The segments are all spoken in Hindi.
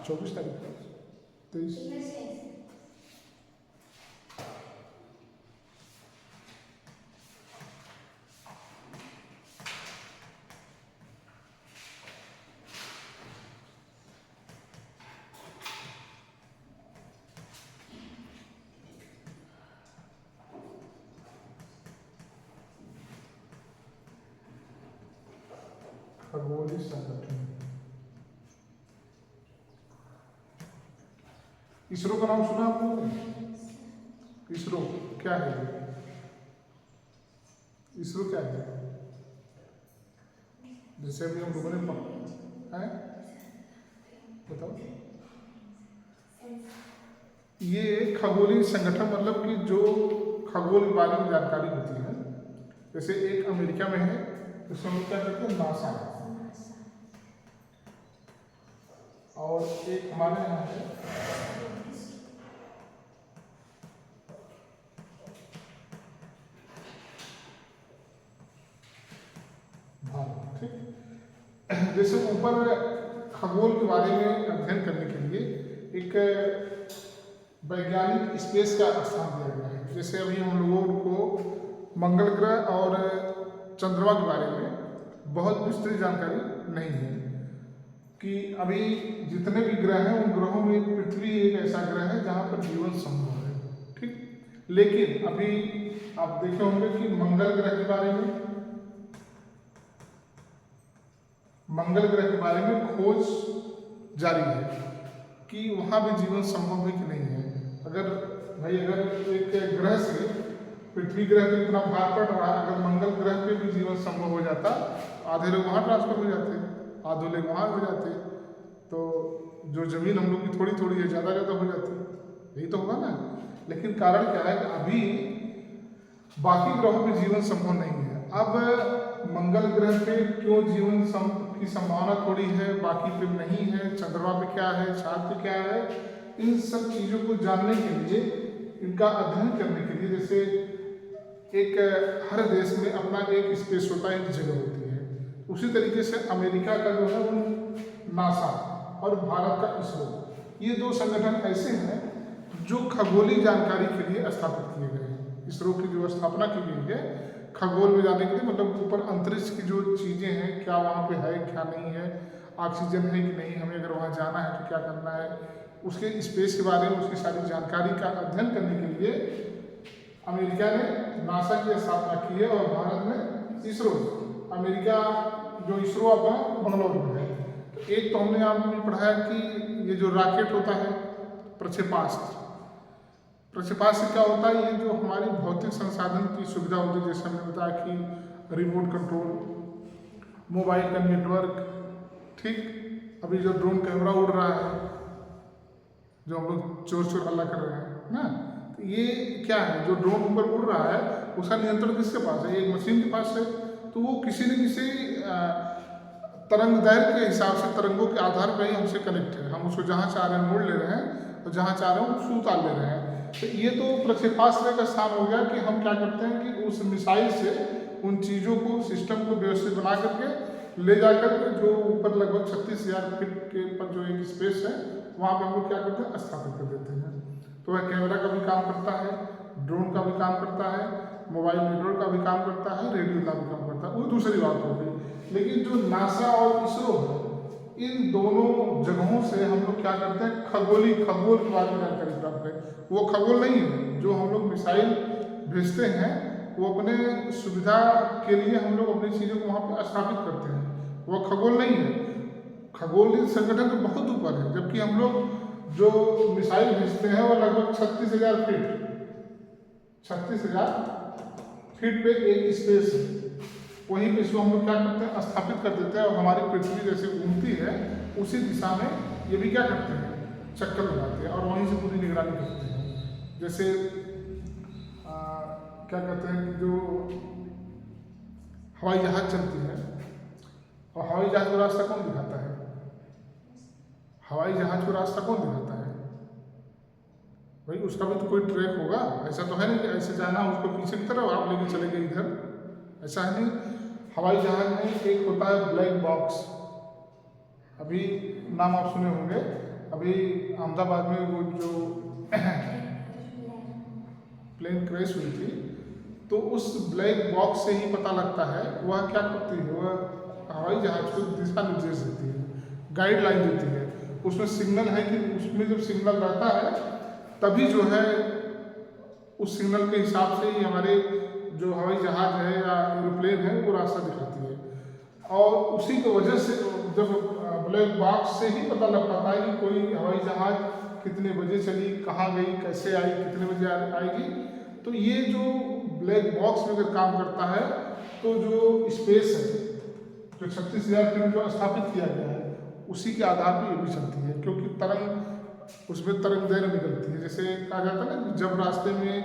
24 तारीख को 23 खगोलीय संगठन। इसरो का नाम सुना आप लोगों ने? इसरो क्या है? इसरो क्या है? जैसे अभी हम लोगों ने है बताओ। ये खगोलीय संगठन मतलब कि जो खगोल के बारे में जानकारी होती है। जैसे एक अमेरिका में है, उसमें हम क्या कहते हैं नासा, और एक हमारे यहाँ है भारत। ठीक, जैसे ऊपर खगोल के बारे में अध्ययन करने के लिए एक वैज्ञानिक स्पेस का स्थान दिया गया है। जैसे अभी हम लोगों को मंगल ग्रह और चंद्रमा के बारे में बहुत विस्तृत जानकारी नहीं है कि अभी जितने भी ग्रह हैं उन ग्रहों में पृथ्वी एक ऐसा ग्रह है जहाँ पर जीवन संभव है। ठीक, लेकिन अभी आप देखे होंगे कि मंगल ग्रह के बारे में खोज जारी है कि वहाँ भी जीवन संभव है कि नहीं है। अगर एक ग्रह से पृथ्वी ग्रह पे इतना भार पड़ रहा है, अगर मंगल ग्रह पे भी जीवन संभव हो जाता, आधे लोग वहाँ ट्रांसफर हो जाते, आधे लोग वहाँ हो जाते, तो जो जमीन हम लोग की थोड़ी थोड़ी है ज़्यादा हो जाती, यही तो होगा ना। लेकिन कारण क्या है कि अभी बाकी ग्रहों पे जीवन संभव नहीं है। अब मंगल ग्रह पे क्यों जीवन की संभावना थोड़ी है, बाकी पे नहीं है, चंद्रमा पे क्या है, चांद पे क्या है, इन सब चीज़ों को जानने के लिए, इनका अध्ययन करने के लिए, जैसे एक हर देश में अपना एक स्पेस होता है, एक जगह होती है, उसी तरीके से अमेरिका का जो है वो नासा और भारत का इसरो, ये दो संगठन ऐसे हैं जो खगोलीय जानकारी के लिए स्थापित किए गए हैं। इसरो की जो स्थापना की गई है खगोल में जाने के लिए, मतलब ऊपर अंतरिक्ष की जो चीज़ें हैं, क्या वहाँ पे है क्या नहीं है, ऑक्सीजन है कि नहीं, हमें अगर वहाँ जाना है तो क्या करना है, उसके स्पेस के बारे में उसकी सारी जानकारी का अध्ययन करने के लिए अमेरिका ने नासा की स्थापना की है और भारत में इसरो। अमेरिका जो इसरो अपना बंगलौर में है। तो एक तो हमने आपको पढ़ाया कि ये जो रॉकेट होता है प्रक्षेपास्त्र, प्रक्षेपास्त्र क्या होता है, ये जो हमारी भौतिक संसाधन की सुविधा होती है, जैसे हमने बताया कि रिमोट कंट्रोल, मोबाइल का नेटवर्क, ठीक, अभी जो ड्रोन कैमरा उड़ रहा है, जो हम लोग चोर चोर हल्ला कर रहे हैं ना, तो ये क्या है, जो ड्रोन ऊपर उड़ रहा है उसका नियंत्रण किसके पास है, एक मशीन के पास है। तो वो किसी न किसी तरंग दैर्घ्य के हिसाब से, तरंगों के आधार पर ही हमसे कनेक्ट है। हम उसको जहाँ चाह रहे हैं मोड़ ले रहे हैं और जहाँ चाह रहे हैं उसको उतार ले रहे हैं। तो ये तो प्रक्षेपास्त्र का स्थान हो गया कि हम क्या करते हैं कि उस मिसाइल से उन चीज़ों को, सिस्टम को व्यवस्थित बना करके ले जाकर के जो ऊपर लगभग 36,000 फीट के ऊपर जो एक स्पेस है वहाँ पर हम लोग क्या करते हैं, स्थापित कर देते हैं। तो वह कैमरा का भी काम करता है, ड्रोन का भी काम करता है, मोबाइल नेटवर्क का भी काम करता है, रेडियो का भी काम करता है, वो दूसरी बात हो गई। लेकिन जो नासा और इसरो है, इन दोनों जगहों से हम लोग क्या करते हैं, खगोल के बारे में जानकारी प्राप्त करें। वो खगोल नहीं है, जो हम लोग मिसाइल भेजते हैं वो अपने सुविधा के लिए हम लोग अपनी चीज़ों को वहाँ पर स्थापित करते हैं, वो खगोल नहीं है। खगोलीय संगठन तो बहुत ऊपर है, जबकि हम लोग जो मिसाइल भेजते हैं वो लगभग 36,000 फीट पे एक स्पेस है, वहीं पे इसको हम लोग क्या करते हैं, स्थापित कर देते हैं। और हमारी पृथ्वी जैसे घूमती है उसी दिशा में ये भी क्या करते हैं, चक्कर लगाते हैं और वहीं से पूरी निगरानी करते हैं। जैसे क्या कहते हैं कि जो हवाई जहाज़ चलती है, और हवाई जहाज़ को रास्ता कौन दिखाता है, हवाई जहाज़ को रास्ता कौन दिखाता है भाई, उसका भी तो कोई ट्रैक होगा। ऐसा तो है नहीं कि ऐसे जाना उसको पीछे की तरफ आप लेके चले गए इधर, ऐसा है नहीं। हवाई जहाज़ में एक होता है ब्लैक बॉक्स, अभी नाम आप सुने होंगे, अभी अहमदाबाद में वो जो प्लेन क्रैश हुई थी, तो उस ब्लैक बॉक्स से ही पता लगता है वह क्या करती है, वह हवाई जहाज को दिशा निर्देश देती है, गाइडलाइन देती है। उसमें सिग्नल है कि उसमें जब सिग्नल रहता है तभी जो है उस सिग्नल के हिसाब से ही हमारे जो हवाई जहाज है या एरोप्लेन है वो रास्ता दिखाती है। और उसी की वजह से जब ब्लैक बॉक्स से ही पता लग पाता है कि कोई हवाई जहाज कितने बजे चली, कहाँ गई, कैसे आई, कितने बजे आएगी। तो ये जो ब्लैक बॉक्स में अगर काम करता है तो जो स्पेस है, जो 36,000 फीट जो स्थापित किया गया है, उसी के आधार पर ये भी चलती है, क्योंकि तरंग उसमें तरंग दैर्घ्य निकलती है। जैसे कहा जाता है ना, जब रास्ते में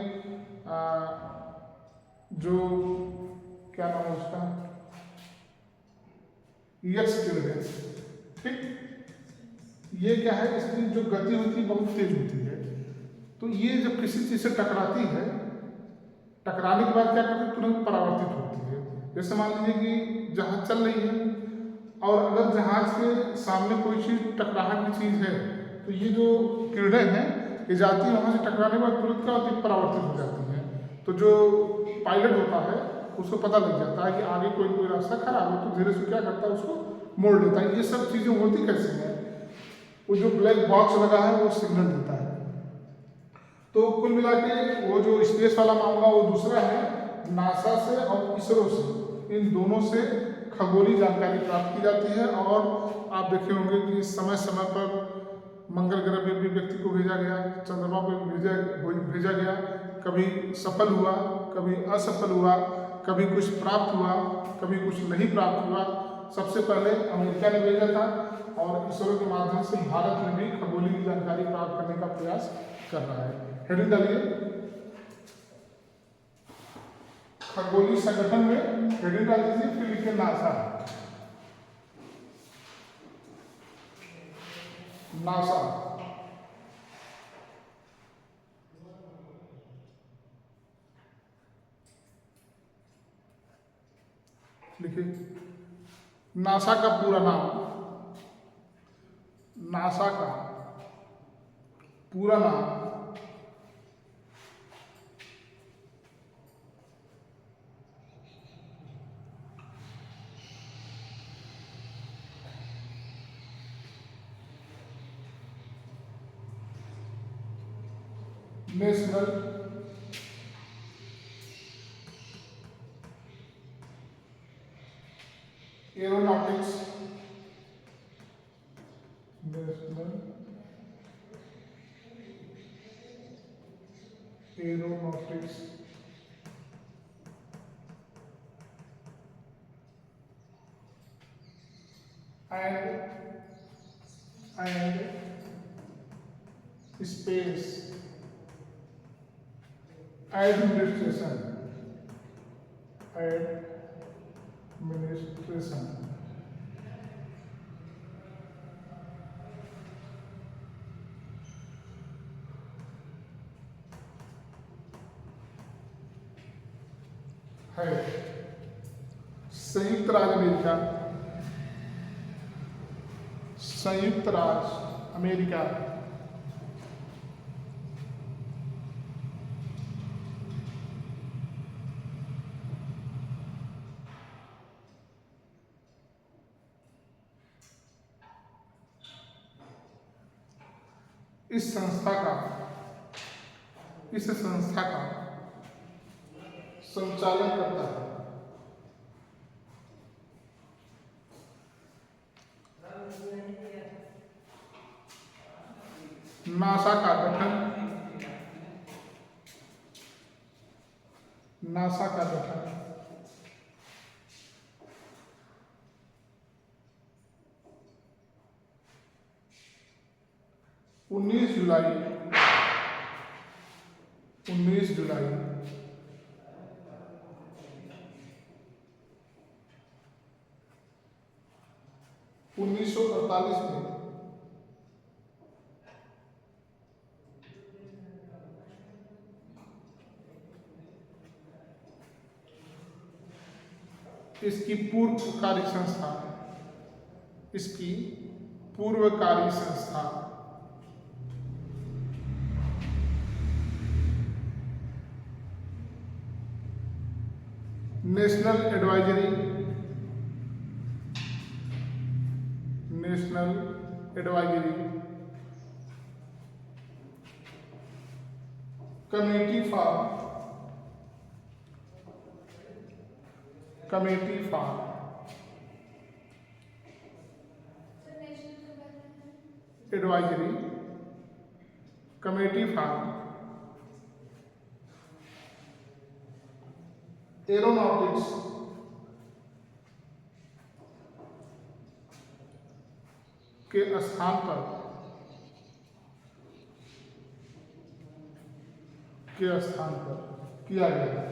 जो क्या नाम है उसका, यक्स किरण है, ठीक, ये क्या है, इसकी जो गति होती है बहुत तेज होती है। तो ये जब किसी चीज़ से टकराती है, टकराने के बाद क्या करती है, तुरंत परावर्तित होती है। जैसे मान लीजिए कि जहाज चल रही है और अगर जहाज के सामने कोई चीज़ टकराहट की चीज़ है, तो ये जो किरणें हैं ये जाती है वहाँ से टकराने के बाद तुरंत क्या होती है, परावर्तित हो जाती है। तो जो पायलट होता है उसको पता लग जाता है कि आगे कोई रास्ता खराब हो, तो धीरे से क्या करता है, उसको मोड़ लेता है। ये सब चीज़ें होती कैसे हैं, वो जो ब्लैक बॉक्स लगा है वो सिग्नल देता है। तो कुल मिला के वो जो स्पेस वाला मामला वो दूसरा है, नासा से और इसरो से, इन दोनों से खगोलीय जानकारी प्राप्त की जाती है। और आप देखे होंगे कि समय समय पर मंगल ग्रह पे भी व्यक्ति को भेजा गया, चंद्रमा पे भेजा गया, कभी सफल हुआ, कभी असफल हुआ, कभी कुछ प्राप्त हुआ, कभी कुछ नहीं प्राप्त हुआ। सबसे पहले अमेरिका ने भेजा था और इसरो के माध्यम से भारत में भी खगोलीय जानकारी प्राप्त करने का प्रयास कर रहा है। हेडिंग डालिए, खगोलीय संगठन में हेडिंग डाल दीजिए, फिर लिखिए नासा। नासा लिखिए। नासा का पूरा नाम, नासा का पूरा नाम national aeronautics, national aeronautics and space administration है। संयुक्त राज्य अमेरिका, संयुक्त राज्य अमेरिका इस संस्था का संचालन करता है। नासा का गठन 19 जुलाई 1948 में इसकी पूर्वकारी संस्था national advisory committee for advisory committee for aeronautics के स्थान पर किया गया।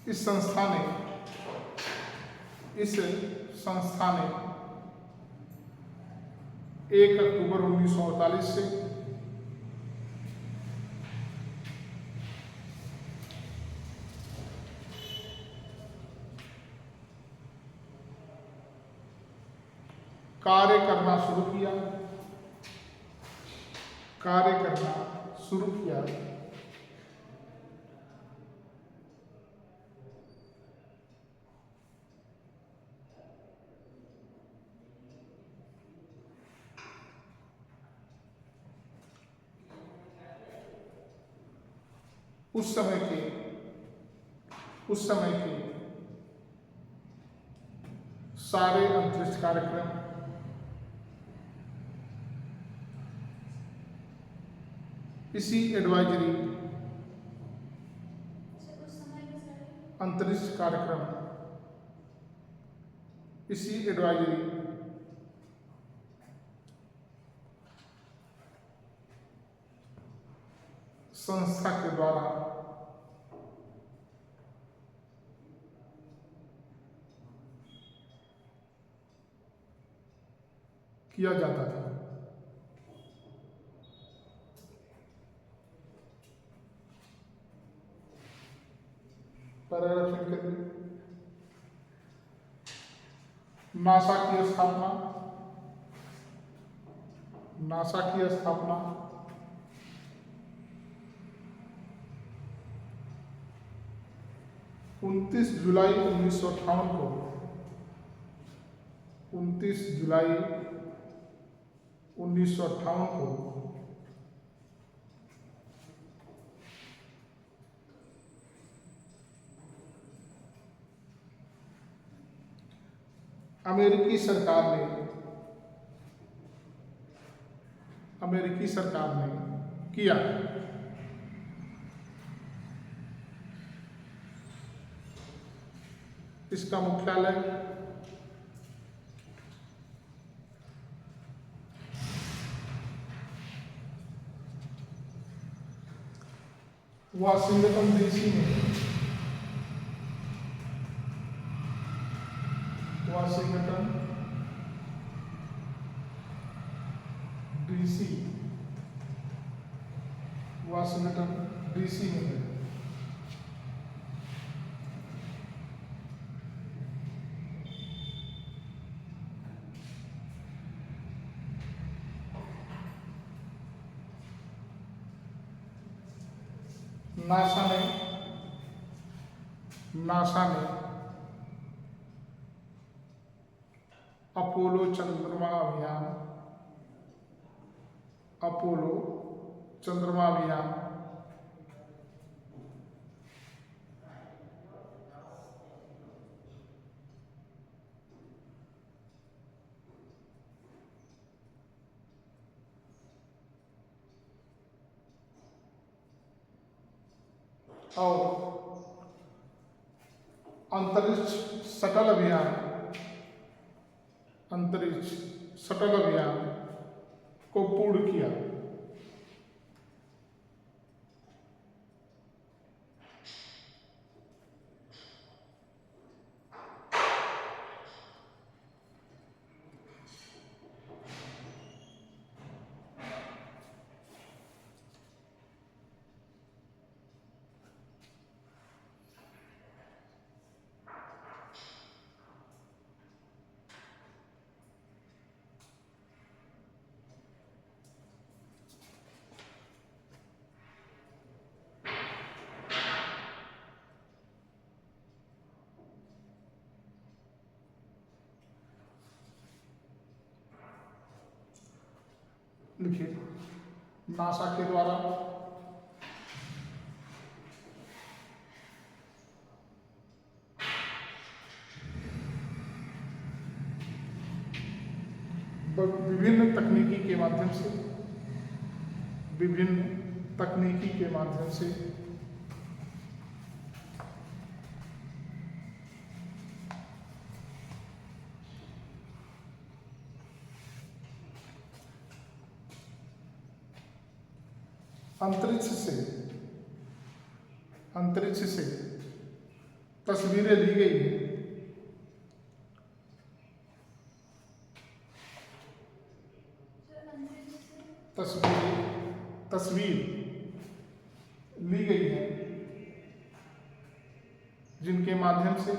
इस संस्था ने 1 अक्टूबर 1948 से कार्य करना शुरू किया। उस समय के सारे अंतरिक्ष कार्यक्रम इसी एडवाइजरी संस्था के द्वारा किया जाता था। पैराग्राफ करिए। नासा की स्थापना 29 जुलाई 1958 को 29 जुलाई 1958 को अमेरिकी सरकार ने किया। इसका मुख्यालय वाशिंगटन डीसी में है। नासा ने अपोलो चंद्रमा अभियान और अंतरिक्ष शटल अभियान को पूर्ण किया। लिखिए नासा के द्वारा विभिन्न तकनीकी के माध्यम से अंतरिक्ष से तस्वीरें ली गई हैं। तस्वीर ली गई है जिनके माध्यम से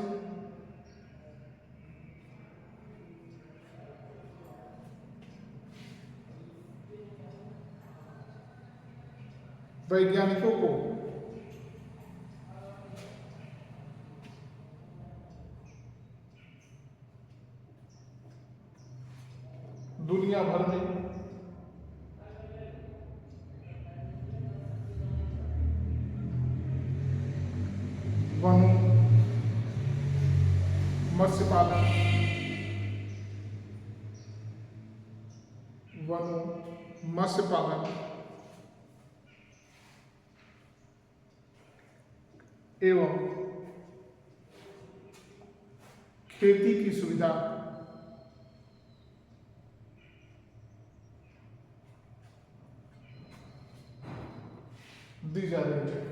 वैज्ञानिकों को दुनिया भर में वनों, मत्स्य पालन, एवं खेती की सुविधा दी जा रही है।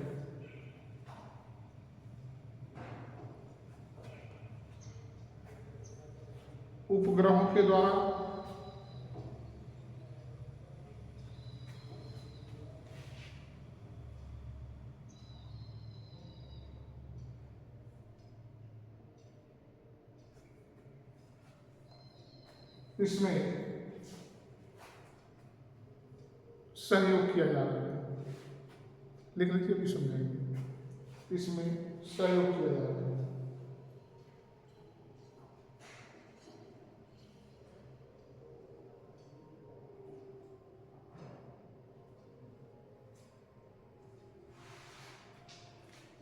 उपग्रहों के द्वारा इसमें सहयोग किया जा रहा है। लिख लीजिए, अभी समझाएंगे। इसमें सहयोग किया जा रहा है।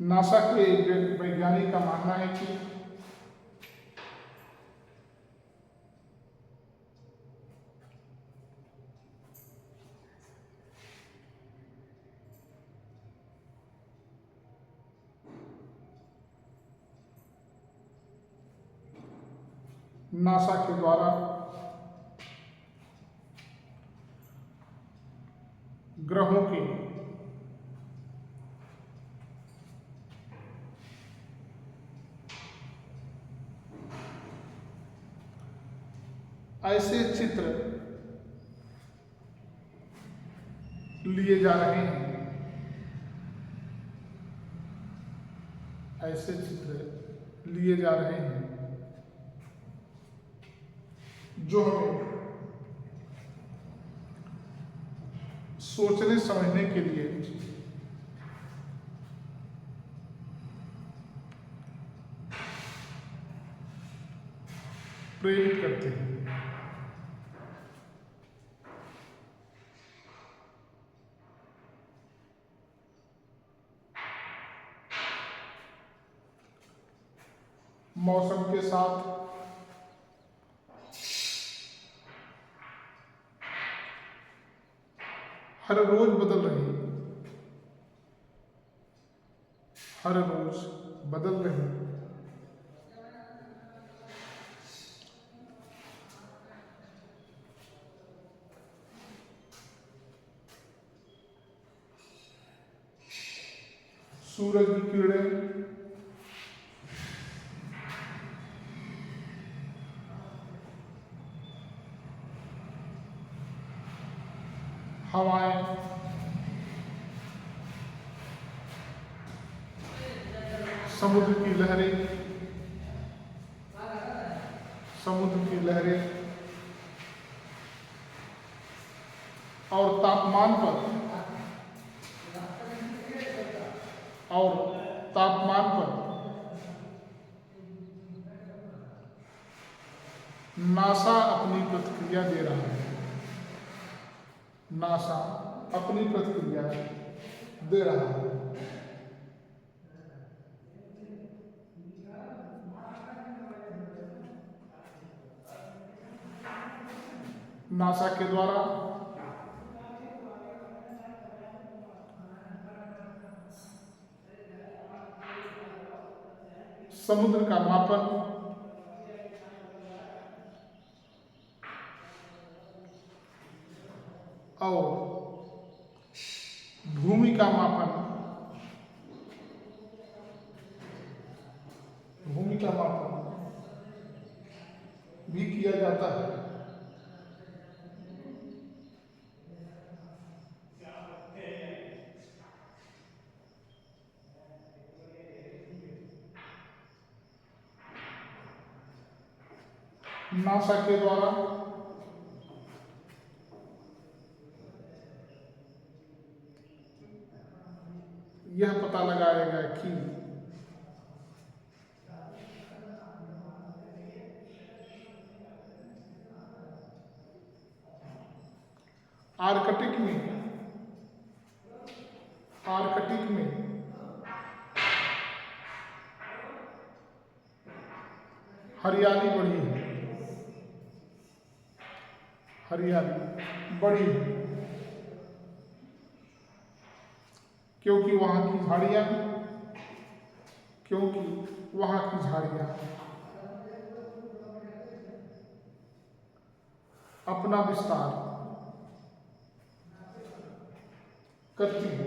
नासा के वैज्ञानिक का मानना है कि नासा के द्वारा ग्रहों के ऐसे चित्र लिए जा रहे हैं, जो हमें सोचने समझने के लिए प्रेरित करते हैं। मौसम के साथ हर रोज बदल रही है, सूरज की किरणें हवाएं, समुद्र की लहरें और तापमान पर नासा अपनी प्रतिक्रिया दे रहा है। नासा अपनी प्रतिक्रिया दे रहा है। नासा के द्वारा समुद्र का मापन और भूमि का मापन भी किया जाता है। नासा के द्वारा यह पता लगाया गया कि आर्कटिक में हरियाली बढ़ी है क्योंकि वहाँ की झाड़ियाँ अपना विस्तार करती है।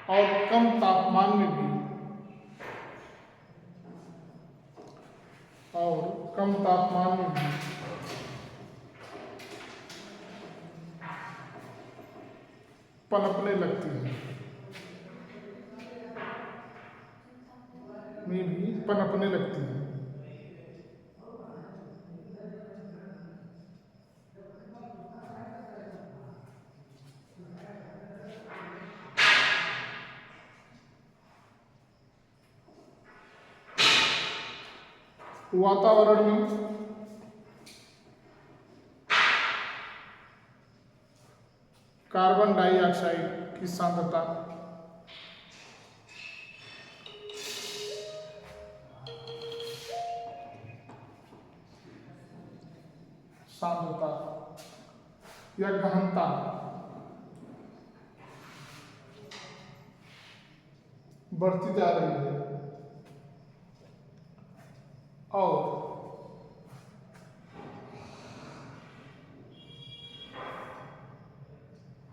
और कम तापमान में भी पनपने लगती है। वातावरण में कार्बन डाइऑक्साइड की सांद्रता या गहनता बढ़ती जा रही है और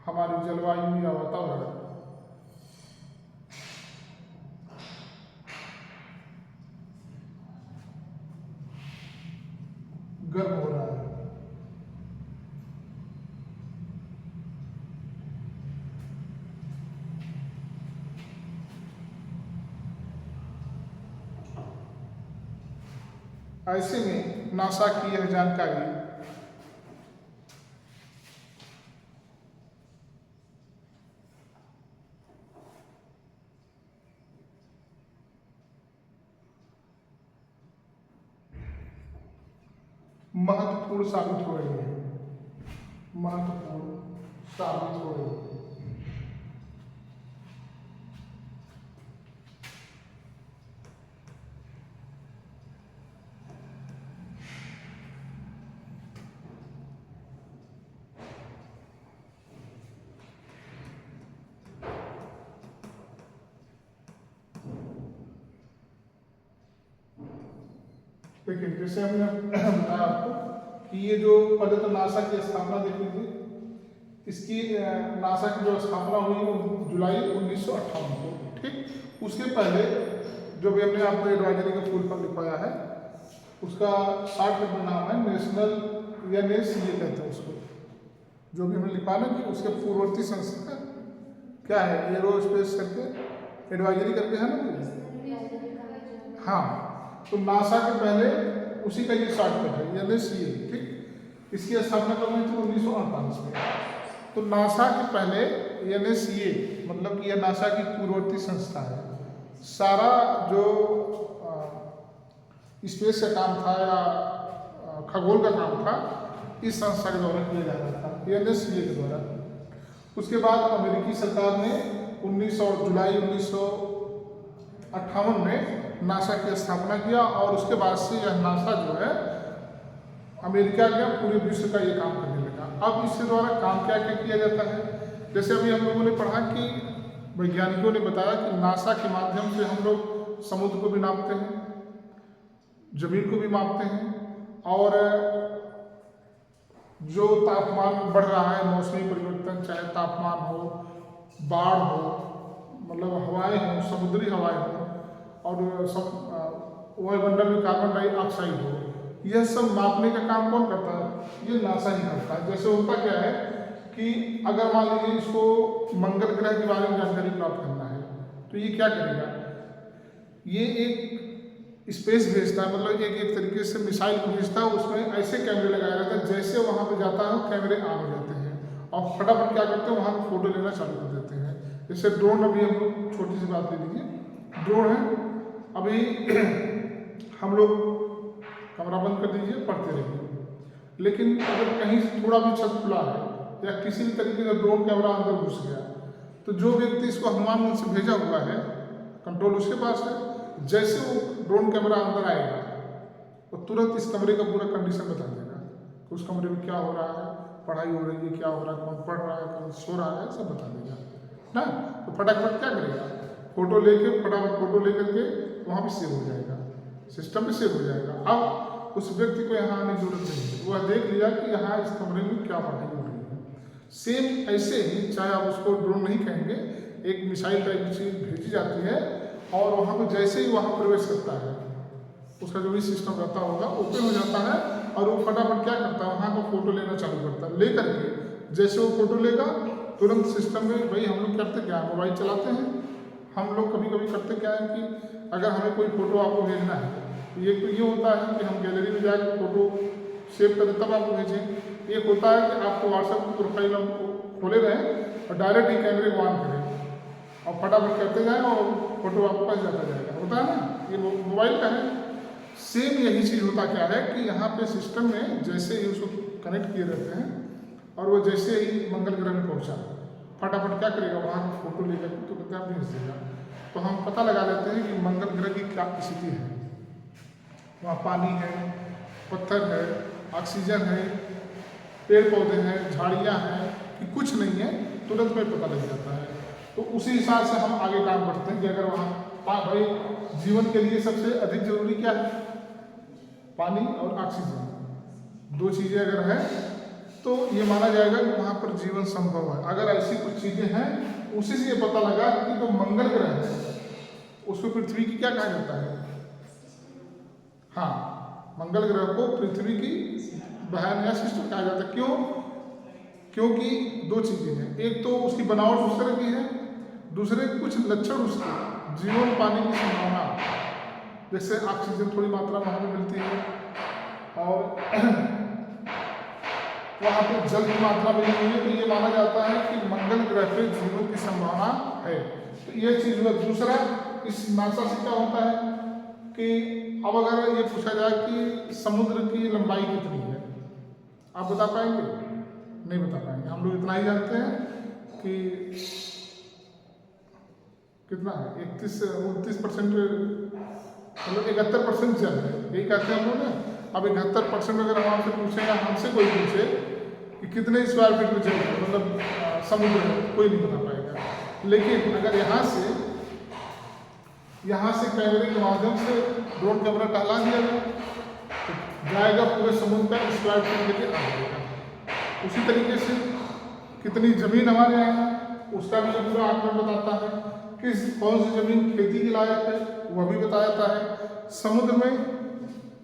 हमारी जलवायु या वातावरण गर्म हो रहा है। ऐसे में नासा की यह जानकारी महत्वपूर्ण साबित हो रही है। देखिए, जैसे हमने बताया आपको कि ये जो पहले तो नासा की स्थापना देख लीजिए, इसकी नासा की जो स्थापना हुई वो जुलाई 1958 को, ठीक। उसके पहले जो भी हमने आपको एडवाइजरी का फुल फॉर्म लिखवाया है उसका शॉर्ट में नाम है नेशनल या नेस, ये कहते हैं उसको, जो भी हमने लिखा ना कि उसके पूर्ववर्ती संस्था क्या है, एरोस्पेस करके एडवाइजरी करके है ना। हाँ, तो नासा के पहले उसी का ये शॉर्टकट है NSA, ठीक। इसकी स्थापना कब हुई थी? 1948 में। तो नासा के पहले NSA मतलब कि यह नासा की पूर्ववर्ती संस्था है, सारा जो स्पेस का काम था या खगोल का काम था इस संस्था के द्वारा किया जा रहा था, NSA के द्वारा। उसके बाद अमेरिकी सरकार ने जुलाई 1958 में नासा की स्थापना किया और उसके बाद से यह नासा जो है अमेरिका के पूरे विश्व का ये काम करने लगा। अब इसके द्वारा काम क्या क्या किया जाता है, जैसे अभी हम लोगों ने पढ़ा कि वैज्ञानिकों ने बताया कि नासा के माध्यम से हम लोग समुद्र को भी नापते हैं, जमीन को भी मापते हैं, और जो तापमान बढ़ रहा है, मौसमी परिवर्तन, चाहे तापमान हो, बाढ़ हो, मतलब हवाएं हो, समुद्री हवाएं हो, और वायुमंडल में कार्बन डाइऑक्साइड हो, यह सब मापने का काम कौन करता है? ये नासा ही करता है। जैसे होता क्या है कि अगर मान लीजिए इसको मंगल ग्रह के बारे में जानकारी प्राप्त करना है, तो ये क्या करेगा? ये एक स्पेस भेजता है, मतलब एक तरीके से मिसाइल को भेजता है, उसमें ऐसे कैमरे लगाया रहता है, जैसे वहाँ पे जाता है कैमरे ऑन हो जाते हैं और फटाफट क्या करते हैं, वहाँ पे फोटो लेना चालू कर देते हैं। जैसे ड्रोन, अभी हम लोग छोटी सी बात ले लीजिए, ड्रोन है, अभी हम लोग कमरा बंद कर दीजिए, पढ़ते रहिए, लेकिन अगर कहीं थोड़ा भी छत खुला है या किसी भी तरीके का ड्रोन कैमरा अंदर घुस गया, तो जो व्यक्ति इसको हनुमान से भेजा हुआ है, कंट्रोल उसके पास है, जैसे वो ड्रोन कैमरा अंदर आएगा वो तुरंत इस कमरे का पूरा कंडीशन बता देगा कि उस कमरे में क्या हो रहा है, पढ़ाई हो रही है, क्या हो रहा है, कौन पढ़ रहा है, कौन सो रहा है, सब बता देगा ना। तो फटाफट क्या करेगा, फोटो लेके फटाफट फोटो लेकर के वहाँ भी सेव हो जाएगा, सिस्टम में सेव हो जाएगा। अब उस व्यक्ति को यहाँ आने की जरूरत नहीं है, वह देख लिया कि यहाँ इस कमरे में क्या पढ़ाई हो रही है। सेम ऐसे ही, चाहे आप उसको ड्रोन नहीं कहेंगे, एक मिसाइल टाइप की चीज भेजी जाती है और वहाँ पर जैसे ही वहाँ प्रवेश करता है, उसका जो भी सिस्टम रहता होगा ओपन हो जाता है और वो फटाफट क्या करता है, वहाँ का फोटो लेना चालू करता है। लेकर के जैसे वो फोटो लेगा, तुरंत सिस्टम में, भाई हम लोग करते क्या, मोबाइल चलाते हैं, हम लोग कभी कभी करते क्या है कि अगर हमें कोई फोटो आपको भेजना है, तो ये होता है कि हम गैलरी में जाकर फोटो सेव करें तब आपको भेजें। एक होता है कि आपको व्हाट्सएप की प्रोफाइल हम खोले रहें और डायरेक्ट ही कैमरे को ऑन करें और फटाफट करते जाएं और फोटो आपके पास जाता जाएगा, होता है ना, ये मोबाइल का है। सेम यही चीज़ होता क्या है कि यहाँ पे सिस्टम में जैसे ही उसको कनेक्ट किए रहते हैं और वो जैसे ही मंगल ग्रह में पहुँचा, फटाफट क्या करेगा, वहाँ का फोटो लेकर तो कितना भेज देगा। तो हम पता लगा लेते हैं कि मंगल ग्रह की क्या स्थिति है, वहाँ पानी है, पत्थर है, ऑक्सीजन है, पेड़ पौधे हैं, झाड़ियाँ हैं कि कुछ नहीं है, तुरंत में पता लग जाता है। तो उसी हिसाब से हम आगे काम करते हैं कि अगर वहाँ भाई जीवन के लिए सबसे अधिक जरूरी क्या है, पानी और ऑक्सीजन, दो चीज़ें अगर है तो ये माना जाएगा कि वहाँ पर जीवन संभव है। अगर ऐसी कुछ चीज़ें हैं, उसी से ये पता लगा कि जो मंगल ग्रह है उसको पृथ्वी की क्या कहा जाता है, हाँ, मंगल ग्रह को पृथ्वी की बहन या सिस्टर कहा जाता है। क्यों? क्योंकि दो चीज़ें हैं, एक तो उसकी बनावट उस तरह की है, दूसरे कुछ लक्षण उसके जीवन पाने की संभावना, जैसे ऑक्सीजन थोड़ी मात्रा में हमें मिलती है और वहाँ पे जल की मात्रा मिली हुई है, तो ये माना जाता है कि मंगल ग्रह पे जीवन की संभावना है। तो ये चीज़ हुआ। दूसरा, इस नासा से क्या होता है कि अब अगर ये पूछा जाए कि समुद्र की लंबाई कितनी है, आप बता पाएंगे? नहीं बता पाएंगे। हम लोग इतना ही जानते हैं कि कितना है, 29% मतलब 71% जल है, यही कहते हैं हम लोग ना। अब 71% अगर हम आपसे पूछे या हमसे कोई पूछे कि कितने स्क्वायर फीट में जल है, मतलब समुद्र है, कोई नहीं बता पाएगा। लेकिन अगर यहाँ से कैमरे के माध्यम से ड्रोन कैमरा टहला दिया जाए तो जाएगा, पूरे समुद्र का स्क्वायर फीट लेके आ जाएगा। उसी तरीके से कितनी जमीन हमारे यहाँ है उसका भी पूरा आंकड़ा बताता है, कौन सी जमीन खेती के लायक है वह भी बताया जाता है। समुद्र में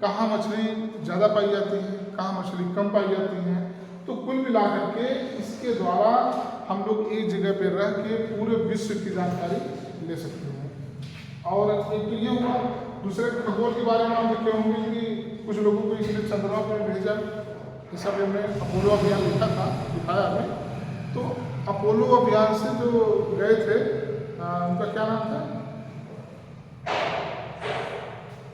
कहाँ मछली ज़्यादा पाई जाती है, कहाँ मछली कम पाई जाती है। तो कुल मिलाकर के इसके द्वारा हम लोग एक जगह पर रह के पूरे विश्व की जानकारी ले सकते हैं। और एक तो ये हुआ। दूसरे खगोल के बारे में हम देखे होंगे कि कुछ लोगों को इसलिए चंद्रमा पर भेजा, जैसा भी हमने अपोलो अभियान लिखा था, दिखाया हमें। तो अपोलो अभियान से जो गए थे, उनका क्या नाम था,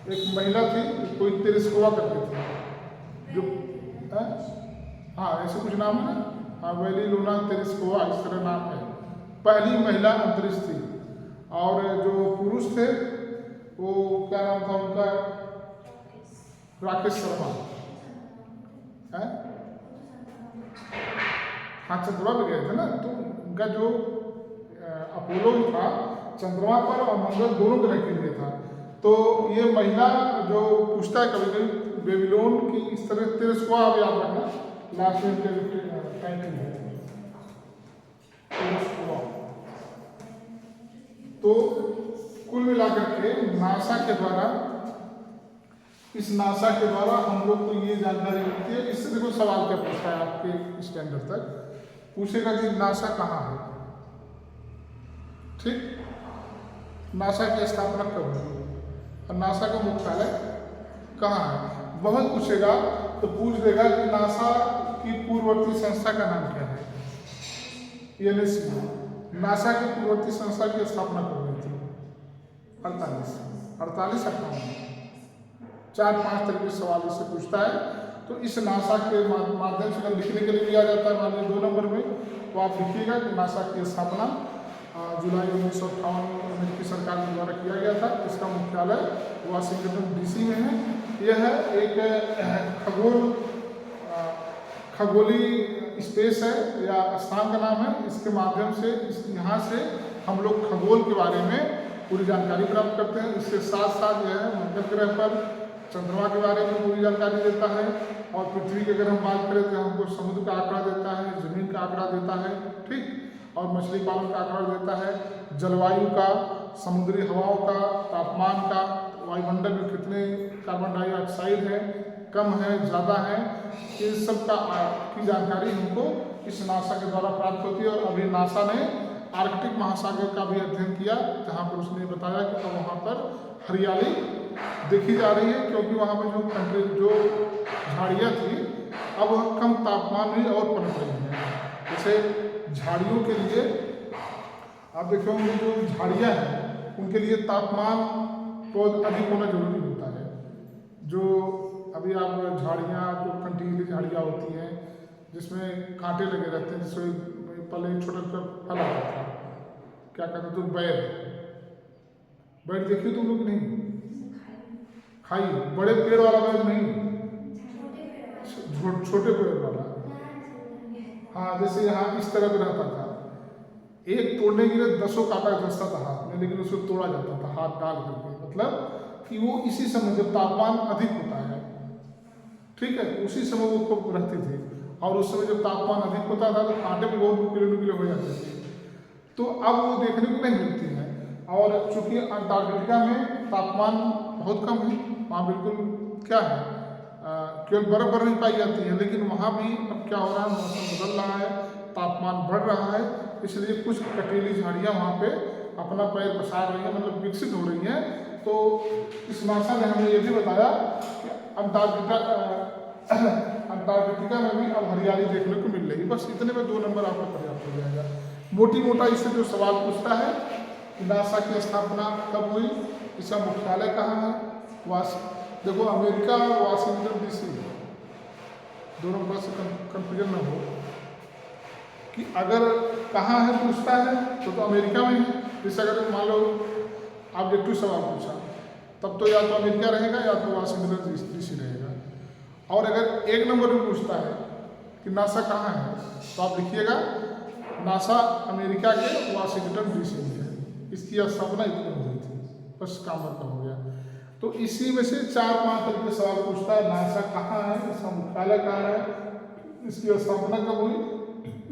एक महिला थी, कोई तेरेस्कोवा करके थी, जो हाँ ऐसे कुछ नाम है ना, हाँ वेलिलोना तेरेस्कोवा इस तरह नाम है। पहली महिला अंतरिक्ष थी। और जो पुरुष थे वो क्या नाम था उनका, राकेश शर्मा है। हाँ चंद्रमा पे गए थे ना, तो उनका जो अपोलो था चंद्रमा पर और मंगल दोनों ग्रह के लिए था। तो ये महिला जो पूछता है कभी कभी बेबीलोन की इस तरह तेरेस्कोवा, आप याद रखना लास्ट में टाइटल है तेरेस्कोवा। तो कुल मिलाकर के नासा के द्वारा, इस नासा के द्वारा हम लोग को ये जानकारी मिलती है। इससे देखो सवाल क्या पूछता है आपके स्टैंडर्ड तक, पूछेगा कि नासा कहाँ है, ठीक, नासा की स्थापना कब हुई और नासा का मुख्यालय कहाँ है। बहुत पूछेगा तो पूछ देगा कि नासा की पूर्ववर्ती संस्था का नाम क्या है, NSA। नासा की पूर्ववर्ती संस्था की स्थापना कब हुई थी, 48 58। 4-5 तरह के सवाल इससे पूछता है। तो इस नासा के माध्यम से अगर लिखने के लिए लिया जाता है मान लीजिए 2 नंबर में, तो आप लिखिएगा कि नासा की स्थापना जुलाई 1958 में अमेरिकी सरकार के द्वारा किया गया था। इसका मुख्यालय वाशिंगटन DC में है। यह एक खगोली स्पेस है या स्थान का नाम है। इसके माध्यम से यहाँ से हम लोग खगोल के बारे में पूरी जानकारी प्राप्त करते हैं। इसके साथ साथ यह मंगल ग्रह पर चंद्रमा के बारे में पूरी जानकारी देता है। और पृथ्वी की अगर हम बात करें तो हमको समुद्र का आंकड़ा देता है, जमीन का आंकड़ा देता है, ठीक, और मछली पालन का आंकड़ा देता है, जलवायु का, समुद्री हवाओं का, तापमान का, वायुमंडल में कितने कार्बन डाइऑक्साइड है, कम है, ज़्यादा है, इन सब की जानकारी हमको इस नासा के द्वारा प्राप्त होती है। और अभी नासा ने आर्कटिक महासागर का भी अध्ययन किया, जहाँ पर उसने बताया कि अब वहाँ पर हरियाली देखी जा रही है, क्योंकि वहाँ पर जो झाड़ियाँ थी अब वह कम तापमान में और पनप रही हैं। जैसे झाड़ियों के लिए आप देखे होंगे जो झाड़ियाँ हैं उनके लिए तापमान बहुत अधिक होना जरूरी होता है। जो अभी आप झाड़ियाँ, जो कंटीली झाड़ियाँ होती हैं जिसमें कांटे लगे रहते हैं, जिसमें पहले छोटा छोटा फल आता था, क्या कहते हैं, तो बैर देखिए तुम लोग, नहीं खाई, बड़े पेड़ वाला बैर नहीं, छोटे पेड़ वाला। हाँ जैसे यहाँ इस तरह का रहता था, एक तोड़ने के लिए 10 कांटा घसता था हाथ में, लेकिन उसको तोड़ा जाता था हाथ डाल करके। मतलब कि वो इसी समय जब तापमान अधिक होता है, ठीक है, उसी समय वो खूब रहती थी। और उस समय जब तापमान अधिक होता था तो कांटे भी बहुत नुकीले नुकीले हो जाते थे। तो अब वो देखने को नहीं मिलती है। और चूंकि अंटार्कटिका में तापमान बहुत कम है, वहाँ बिल्कुल क्या है, केवल बर्फ नहीं पाई जाती है, लेकिन वहाँ भी अब क्या हो रहा है, मौसम बदल रहा है, तापमान बढ़ रहा है, इसलिए कुछ कटीली झाड़ियाँ वहाँ पे अपना पैर पसार रही हैं, मतलब विकसित हो रही हैं। तो इस नासा ने हमें ये भी बताया कि अंटार्कटिका में भी अब हरियाली देखने को मिल रही है। बस इतने में 2 नंबर आपका पर्याप्त हो जाएगा। मोटी मोटा इससे जो सवाल पूछता है कि नासा की स्थापना कब हुई, इसका मुख्यालय कहाँ है, देखो अमेरिका और वाशिंगटन DC, दोनों बात से कंफ्यूजन न हो कि अगर कहाँ है पूछता है तो अमेरिका में है। जैसे अगर मान लो ऑब्जेक्टिव सवाल पूछा तब तो या तो अमेरिका रहेगा या तो वाशिंगटन DC रहेगा। और अगर 1 नंबर में पूछता है कि नासा कहाँ है तो आप लिखिएगा नासा अमेरिका के वाशिंगटन DC में है। इसकी स्थापना इतनी हुई थी, बस काम का हो गया। तो इसी में से 4-5 तरह के सवाल पूछता है। नासा कहाँ है, इसका मुख्यालय कहाँ है, इसकी स्थापना कब हुई,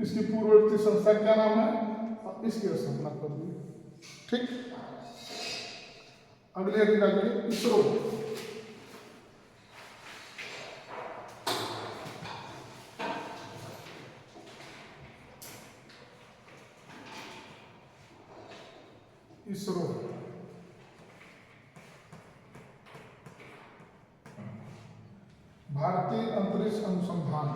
इसकी पूर्ववर्ती संस्था क्या नाम है और इसकी स्थापना कब हुई, ठीक। अगले अधिकारी इसरो। इसरो भारतीय अंतरिक्ष अनुसंधान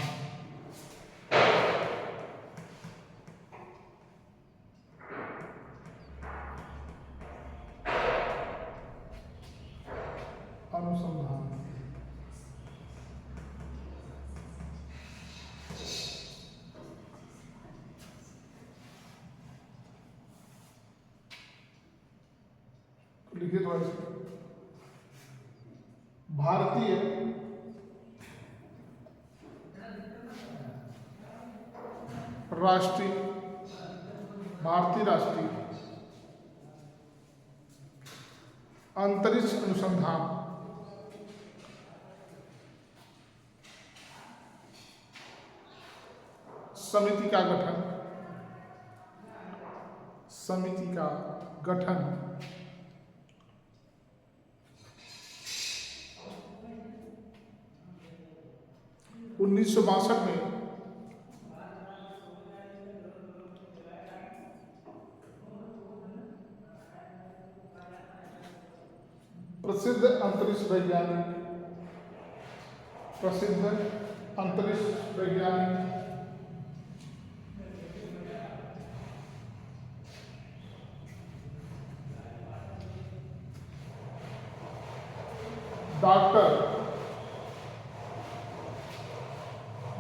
लिखिए थोड़ा सा। भारतीय राष्ट्रीय अंतरिक्ष अनुसंधान समिति का गठन 1962 में प्रसिद्ध अंतरिक्ष वैज्ञानिक डॉक्टर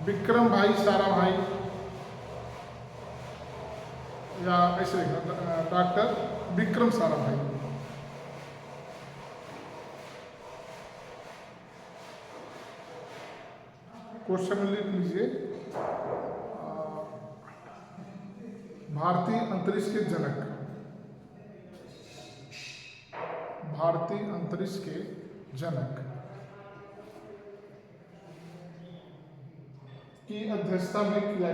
विक्रम भाई साराभाई, या ऐसे लिखना, डॉक्टर विक्रम साराभाई। क्वेश्चन में लिख लीजिए, भारतीय अंतरिक्ष के जनक, भारतीय अंतरिक्ष के जनक की अध्यक्षता में किया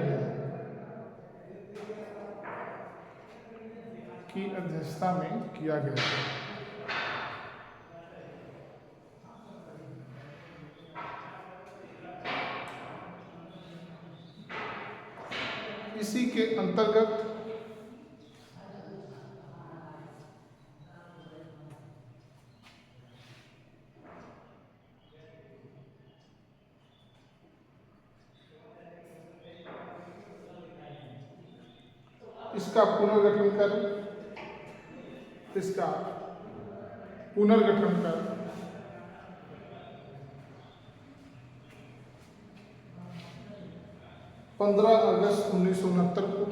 गया है, इसी के अंतर्गत इसका पुनर्गठन कर 15 अगस्त 1969 को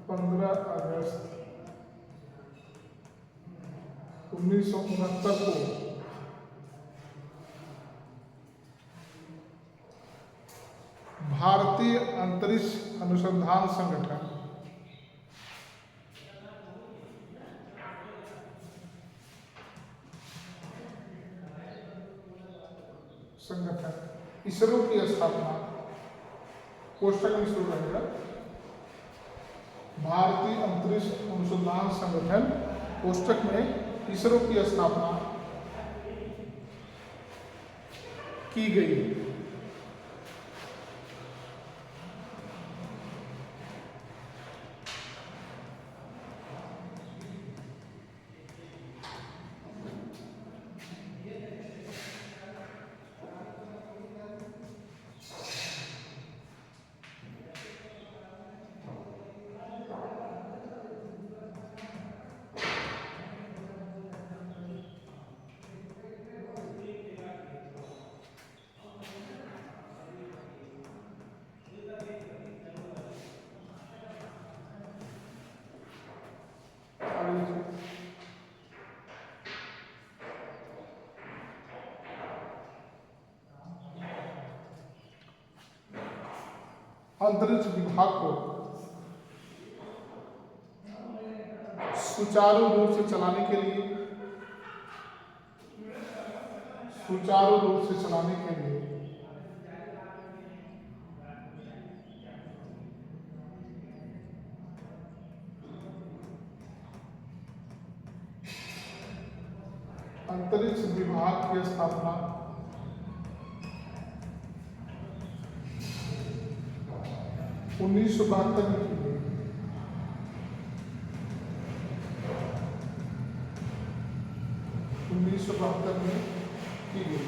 15 अगस्त 1969 को भारतीय अंतरिक्ष अनुसंधान संगठन इसरो की स्थापना, कोष्टक में शुरू रहेगा, भारतीय अंतरिक्ष अनुसंधान संगठन कोष्टक में इसरो की स्थापना की गई। अंतरिक्ष विभाग को सुचारू रूप से चलाने के लिए अंतरिक्ष विभाग की स्थापना 1972 में की गई। 1972 में की गई।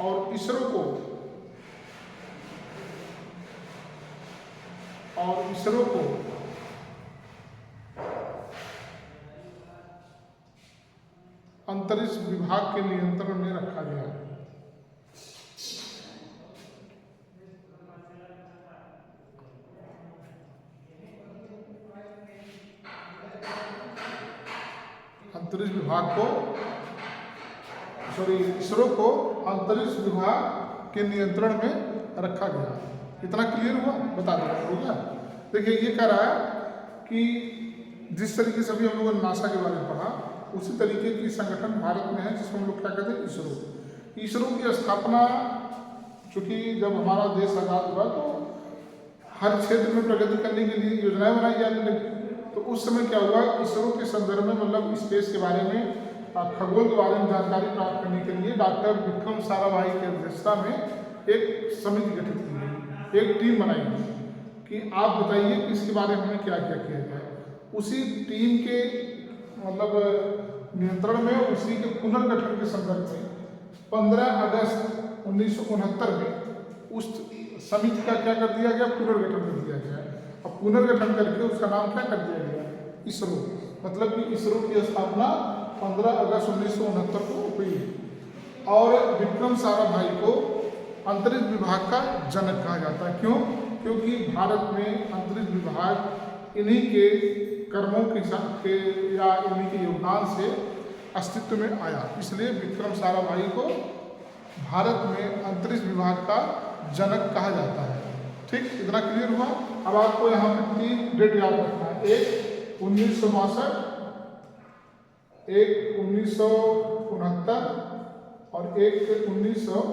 और इसरो को अंतरिक्ष विभाग के नियंत्रण में रखा गया। अंतरिक्ष विभाग को इसरो को अंतरिक्ष विभाग के नियंत्रण में रखा गया। इतना क्लियर हुआ? बता दो हो गया। देखिए ये कह रहा है कि जिस तरीके से अभी हम लोगों ने नासा के बारे में पढ़ा, उसी तरीके की संगठन भारत में है जिसको हम लोग क्या कहते हैं, इसरो। इसरो की स्थापना चूंकि जब हमारा देश आज़ाद हुआ तो हर क्षेत्र में प्रगति करने के लिए योजनाएं बनाई जाने लगी। तो उस समय क्या हुआ, इसरो के संदर्भ में मतलब स्पेस के बारे में, खगोल के बारे में जानकारी प्राप्त करने के लिए डॉक्टर विक्रम साराभाई की अध्यक्षता में एक समिति गठित की गई, एक टीम बनाई गई कि आप बताइए कि इसके बारे में हमें क्या क्या किया जाए। उसी टीम के मतलब नियंत्रण में, उसी के पुनर्गठन के संदर्भ में 15 अगस्त 1969 में उस समिति का क्या कर दिया गया, पुनर्गठन कर दिया गया। अब पुनर्गठन करके उसका नाम क्या कर दिया गया, इसरो। मतलब कि इसरो की स्थापना 15 अगस्त 1969 को हुई। और विक्रम साराभाई को अंतरिक्ष विभाग का जनक कहा जाता है। क्यों? क्योंकि भारत में अंतरिक्ष विभाग इन्हीं के कर्मों के साथ या इन्हीं के योगदान से अस्तित्व में आया, इसलिए विक्रम साराभाई को भारत में अंतरिक्ष विभाग का जनक कहा जाता है। ठीक, इतना क्लियर हुआ। अब आपको यहाँ पर 3 डेट याद रखना है, एक 1962, एक 1969 और एक 1972।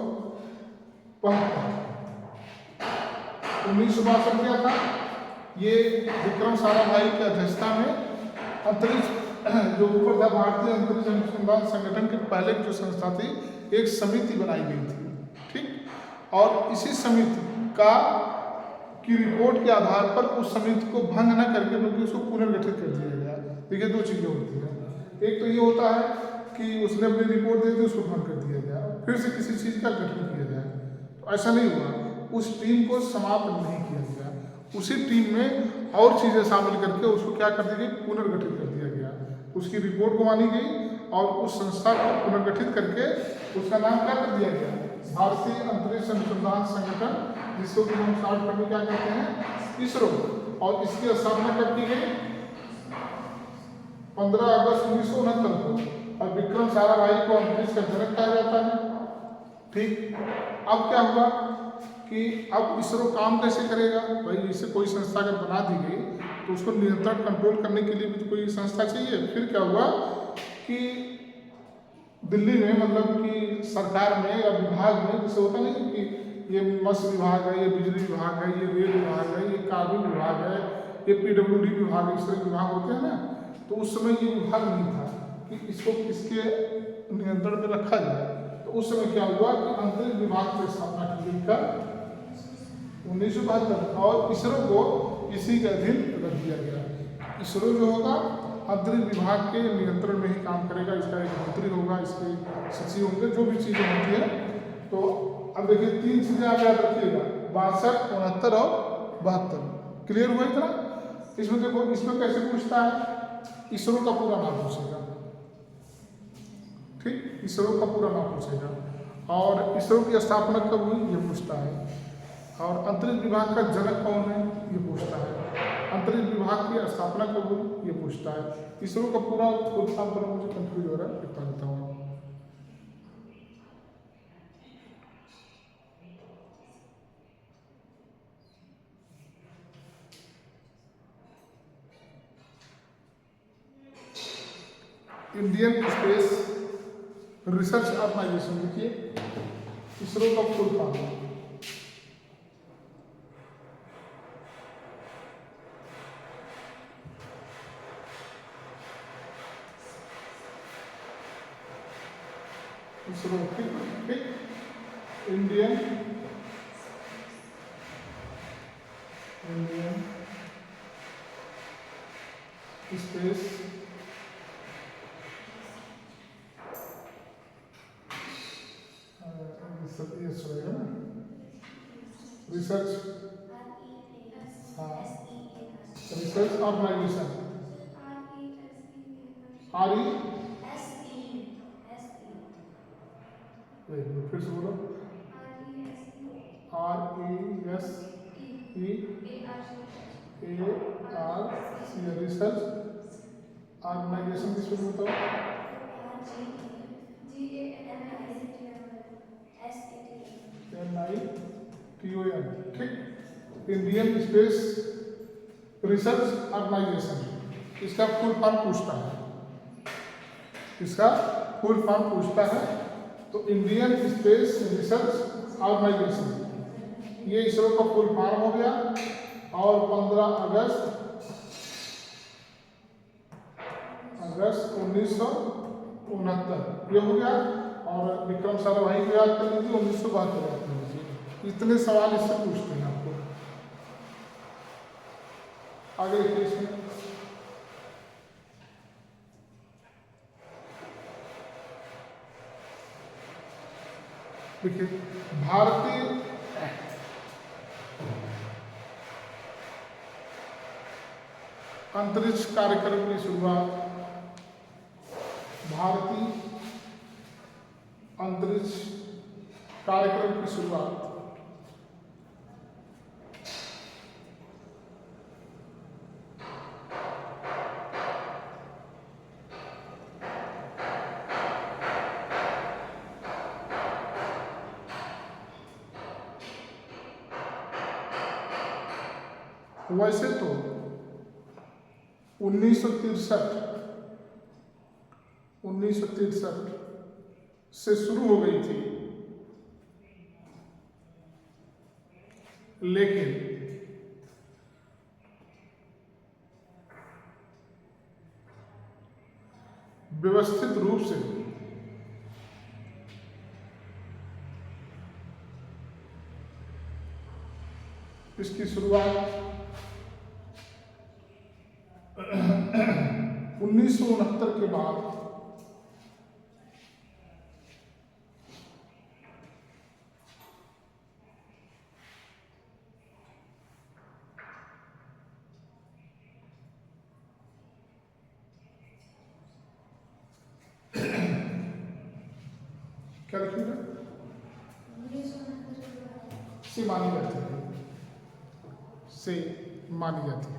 1962 क्या था, ये विक्रम साराभाई की अध्यक्षता में अंतरिक्ष जो ऊपर था भारतीय अंतरिक्ष अनुसंधान संगठन के पहले की जो संस्था थी, एक समिति बनाई गई थी। ठीक, और इसी समिति की रिपोर्ट के आधार पर उस समिति को भंग न करके बल्कि उसको पुनर्गठित कर दिया गया। देखिए 2 चीज़ें होती हैं, एक तो ये होता है कि उसने अपनी रिपोर्ट दे दी, उसको भंग कर दिया गया, फिर से किसी चीज़ का गठन किया जाए। तो ऐसा नहीं हुआ, उस टीम को समाप्त नहीं किया गया, उसी टीम में और चीज़ें शामिल करके उसको क्या कर दी गई, पुनर्गठित कर दिया गया। उसकी रिपोर्ट को मानी गई और उस संस्था को पुनर्गठित करके उसका नाम क्या कर दिया गया, भारतीय अंतरिक्ष अनुसंधान संगठन, जिसको कि हम शॉर्ट फॉर्म में क्या कहते हैं, इसरो। और इसकी स्थापना कब की गई, 15 अगस्त 1969 को। और विक्रम साराभाई को अंतरिक्ष का जनक कहा जाता है। ठीक, अब क्या हुआ कि अब इसरो काम कैसे करेगा भाई, इसे कोई संस्था अगर बना दी गई तो उसको नियंत्रण कंट्रोल करने के लिए भी तो कोई संस्था चाहिए। फिर क्या हुआ कि दिल्ली में मतलब कि सरकार में या विभाग में, जैसे होता नहीं कि ये मत्स्य विभाग है, ये बिजली विभाग है, ये रेल विभाग है, ये कार्गो विभाग है, ये PWD विभाग है, इस तरह विभाग होते हैं ना। तो उस समय ये विभाग नहीं था कि इसको किसके नियंत्रण में रखा जाए। तो उस समय क्या हुआ कि अंतरिक्ष विभाग की स्थापना की गई का 1972 और इसरो को इसी के अधीन रख दिया गया। इसरो जो होगा अंतरिक्ष विभाग के नियंत्रण में ही काम करेगा, इसका एक मंत्री होगा, इसके सचिव होंगे, जो भी चीज़ें होती है। तो अब देखिए 3 चीज़ें आप याद रखिएगा, 62, 69 और 72। क्लियर हुआ इतना? इसमें देखो, इसमें कैसे पूछता है, इसरो का पूरा नाम पूछेगा। ठीक, इसरो का पूरा नाम पूछेगा। और इसरो की स्थापना कब हुई ये पूछता है। और अंतरिक्ष विभाग का जनक कौन है ये पूछता है। अंतरिक्ष विभाग की स्थापना कब हुई ये पूछता है। इसरो का पूरा नाम पर मुझे कंफ्यूज हो रहा है, बता देता हूँ। इंडियन स्पेस रिसर्च ऑर्गेनाइजेशन, देखिए इसरो का फुल फॉर्म है। इसरो, ठीक, इंडियन स्पेस रिसर्च, हाँ, रिसर्च ऑर्गेनाइजेशन, फिर से बोलो। RESEARC रिसर्च ऑर्गेनाइजेशन किस पे बताओ? NITON, ठीक। इंडियन स्पेस रिसर्च ऑर्गेनाइजेशन, इसका फुल फॉर्म पूछता है, इसका फुल फॉर्म पूछता है। तो इंडियन स्पेस रिसर्च ऑर्गेनाइजेशन, ये इसरो का फुल फॉर्म हो गया। और 15 अगस्त 1969 ये हो गया। और विक्रम साराभाई को याद कर लीजिए, 1972 याद कर लीजिए। इतने सवाल इससे पूछते हैं आपको। आगे देखिए इसमें देखिए, भारतीय अंतरिक्ष कार्यक्रम की शुरुआत, भारतीय अंतरिक्ष कार्यक्रम की शुरुआत वैसे तो 1963 से शुरू हो गई थी, लेकिन व्यवस्थित रूप से इसकी शुरुआत 1969 के बाद क्या लिखिएगा, से मानी जाती है, से मानी जाती है।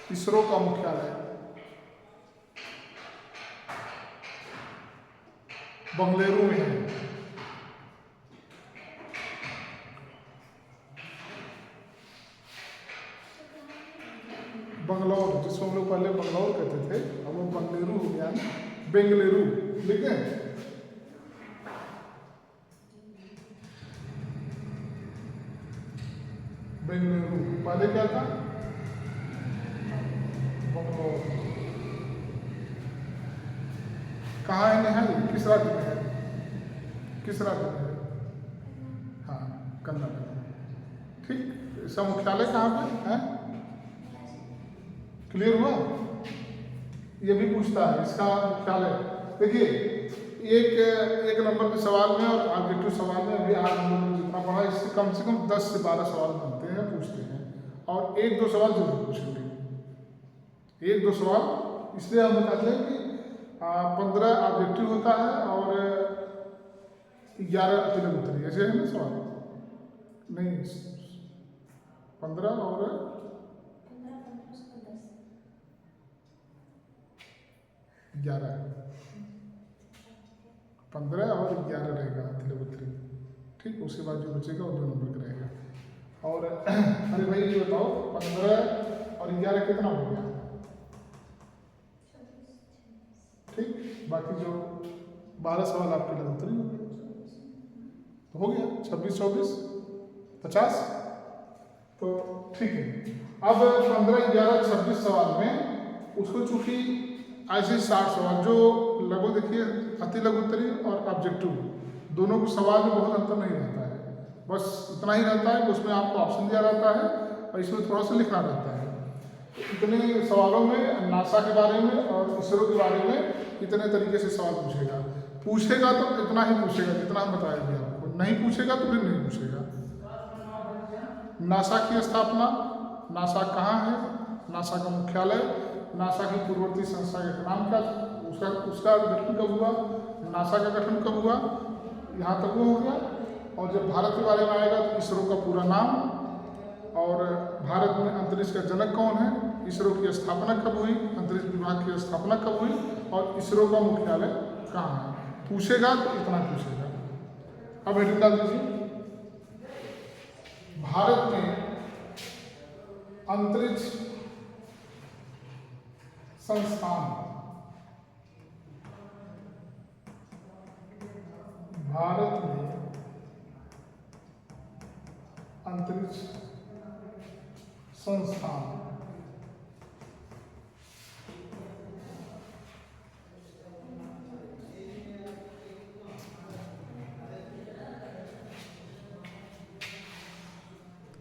इसरो का मुख्यालय बंगलुरु में है। बंगलौर, जिसको हम लोग पहले बंगलौर कहते थे, अब वो बंगलुरु हो गया, बेंगलुरु, ठीक है। बेंगलुरु पहले क्या था, बंगलौर। कहाँ है नेहा, किस राज्य में है, किस राज्य में है? हाँ, कर्नाटक, ठीक। इसका मुख्यालय कहाँ पे है? क्लियर हुआ? ये भी पूछता है इसका मुख्यालय। देखिए, एक नंबर के सवाल में और ऑब्जेक्टिव सवाल में अभी आज हम लोग जितना पढ़ा, इससे कम से कम 10 से 12 सवाल बनते हैं, पूछते हैं। और 1-2 सवाल जरूर पूछेंगे, 1-2 सवाल। इसलिए हम बताते हैं कि 15 ऑब्जेक्टिव होता है और 11 अतिरिक्त उत्तरीय, ऐसे है ना सवाल? नहीं, 15 और 11, 15 और 11 रहेगा अतिरिक्त उत्तरीय, ठीक। उसके बाद जो बचेगा वो 2 नंबर का रहेगा। और अरे भाई ये बताओ, 15 और 11 कितना हो गया? ठीक। बाकी जो 12 सवाल आपके लिए उत्तरी हो गए, तो हो गया 26, 24, 50। तो ठीक है। अब 15, 11, 26 सवाल में उसको चूंकि ऐसे 60 सवाल जो लगभग देखिए अति लघु उत्तरीय और ऑब्जेक्टिव दोनों के सवाल में बहुत अंतर नहीं रहता है, बस इतना ही रहता है कि उसमें आपको ऑप्शन दिया रहता है और इसमें थोड़ा सा लिखना रहता है। इतने सवालों में नासा के बारे में और इसरो के बारे में इतने तरीके से सवाल पूछेगा तो इतना ही पूछेगा जितना हम बताएंगे आपको, नहीं पूछेगा तो फिर नहीं पूछेगा। नासा की स्थापना, नासा कहाँ है, नासा का मुख्यालय, नासा की पूर्ववर्ती संस्था का नाम क्या था, उसका गठन कब हुआ, नासा का गठन कब हुआ, यहाँ तक वो हो गया। और जब भारत के बारे में आएगा तो इसरो का पूरा नाम और भारत में अंतरिक्ष का जनक कौन है, इसरो की स्थापना कब हुई, अंतरिक्ष विभाग की स्थापना कब हुई और इसरो का मुख्यालय कहाँ है, पूछेगा तो इतना पूछेगा। अब हेडिंग डाल दीजिए, भारत में अंतरिक्ष संस्थान, भारत में अंतरिक्ष संस्थान